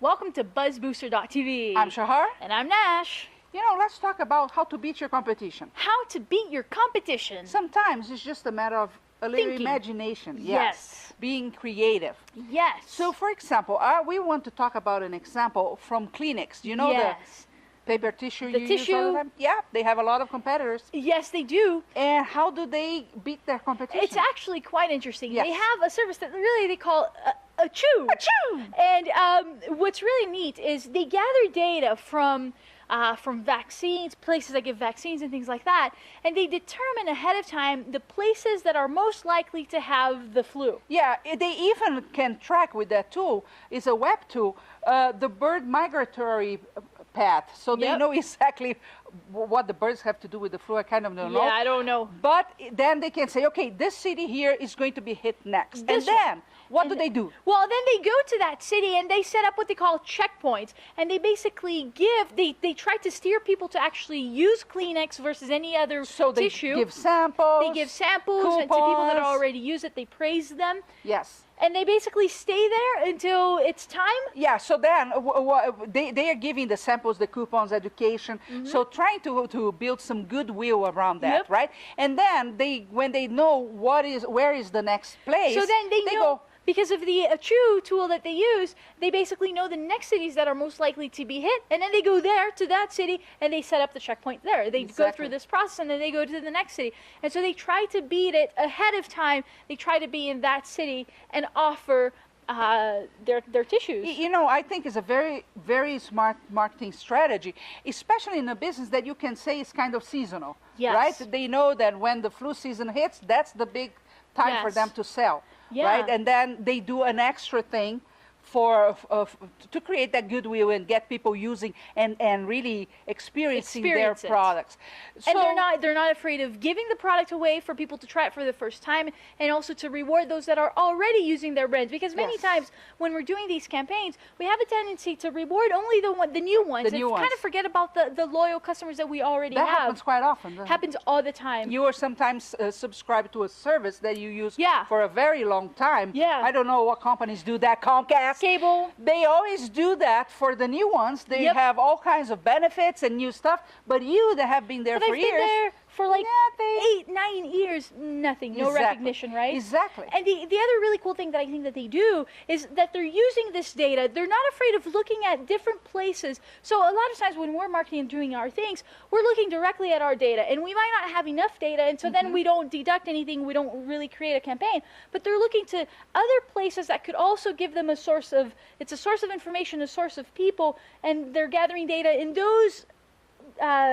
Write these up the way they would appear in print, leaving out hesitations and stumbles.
Welcome to BuzzBooster.tv. I'm Shahar. And I'm Nash. You know, let's talk about how to beat your competition. How to beat your competition. Sometimes it's just a matter of a little Thinking. Imagination. Yes. Being creative. Yes. So, for example, we want to talk about an example from Kleenex. You know yes. the paper tissue The you tissue. use all the time? Yeah, they have a lot of competitors. Yes, they do. And how do they beat their competition? It's actually quite interesting. Yes. They have a service that really they call a chew. A chew! And what's really neat is they gather data from vaccines, places that give vaccines and things like that, and they determine ahead of time the places that are most likely to have the flu. Yeah, they even can track with that tool. It's a web tool, the bird migratory path. So they know exactly what the birds have to do with the flu. I kind of don't know. Yeah, I don't know. But then they can say, okay, this city here is going to be hit next. This and then, what do they do? Well, then they go to that city and they set up what they call checkpoints. And they basically they try to steer people to actually use Kleenex versus any other So they tissue. give samples. They give samples and to people that already use it. They praise them. Yes. And they basically stay there until it's time? Yeah, so then they are giving the samples, the coupons, education. So trying to build some goodwill around that, right? And then when they know where is the next place, so then they know, go, because of the Chew tool that they use, they basically know the next cities that are most likely to be hit, and then they go there to that city and they set up the checkpoint there. They go through this process and then they go to the next city. And so they try to beat it ahead of time. They try to be in that city and offer their tissues. You know, I think it's a very, very smart marketing strategy, especially in a business that you can say is kind of seasonal, right? They know that when the flu season hits, that's the big time for them to sell. Right, and then they do an extra thing to create that goodwill and get people using and really experiencing their products. And they're not afraid of giving the product away for people to try it for the first time, and also to reward those that are already using their brands, because many times when we're doing these campaigns, we have a tendency to reward only the new ones and kind of forget about the loyal customers that we already have. That happens quite often. Happens all the time. You are sometimes subscribed to a service that you use for a very long time. I don't know what companies do that. Comcast, Cable. They always do that for the new ones. They have all kinds of benefits and new stuff. But you that have been there for years. Been there for like 8, 9 years, nothing, no recognition, right? Exactly. And the other really cool thing that I think that they do is that they're using this data. They're not afraid of looking at different places. So a lot of times when we're marketing and doing our things, we're looking directly at our data, and we might not have enough data, and so then we don't deduct anything. We don't really create a campaign. But they're looking to other places that could also give them it's a source of information, a source of people, and they're gathering data in those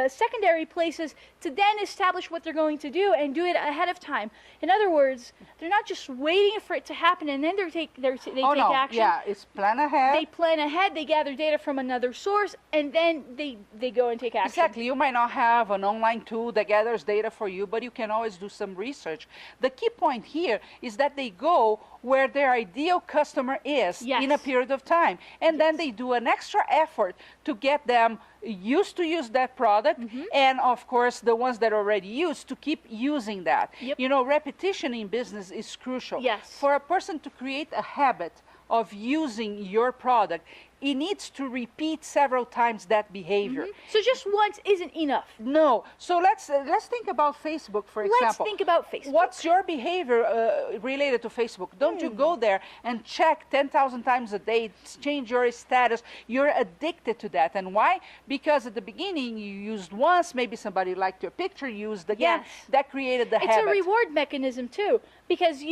secondary places to then establish what they're going to do and do it ahead of time. In other words, they're not just waiting for it to happen and then they take action. Yeah, it's plan ahead. They plan ahead, they gather data from another source, and then they go and take action. Exactly. You might not have an online tool that gathers data for you, but you can always do some research. The key point here is that they go where their ideal customer is in a period of time, and then they do an extra effort to get them used to use that product, and of course the ones that are already used to keep using that. You know, repetition in business is crucial. For a person to create a habit of using your product, it needs to repeat several times that behavior. So just once isn't enough. No. So let's think about Facebook, for example. Let's think about Facebook. What's your behavior related to Facebook? Don't you go there and check 10,000 times a day, change your status? You're addicted to that. And why? Because at the beginning you used once, maybe somebody liked your picture, used again. That created the habit. It's a reward mechanism too, because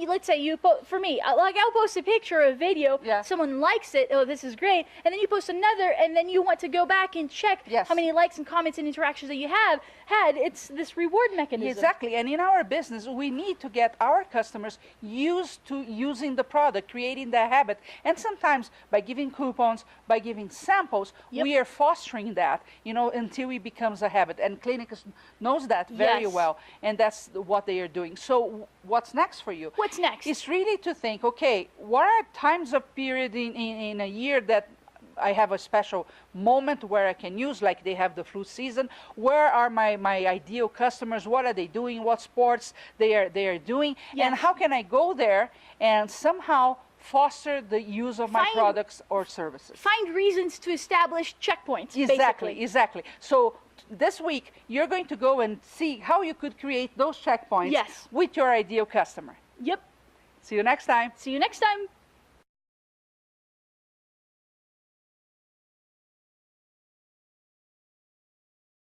let's say for me, like I'll post a picture or a video, someone likes it, oh, this is great, and then you post another, and then you want to go back and check how many likes and comments and interactions that you have had. It's this reward mechanism. Exactly. And in our business, we need to get our customers used to using the product, creating the habit. And sometimes by giving coupons, by giving samples, we are fostering that, you know, until it becomes a habit. And Kleenex knows that very well, and that's what they are doing. So what's next for you? What's next? It's really to think, okay, what are times of period in a year that I have a special moment where I can use, like they have the flu season. Where are my ideal customers? What are they doing? What sports they are doing? And how can I go there and somehow foster the use of my products or services. Find reasons to establish checkpoints, Exactly, basically. exactly. So this week, you're going to go and see how you could create those checkpoints with your ideal customer. Yep. See you next time. See you next time.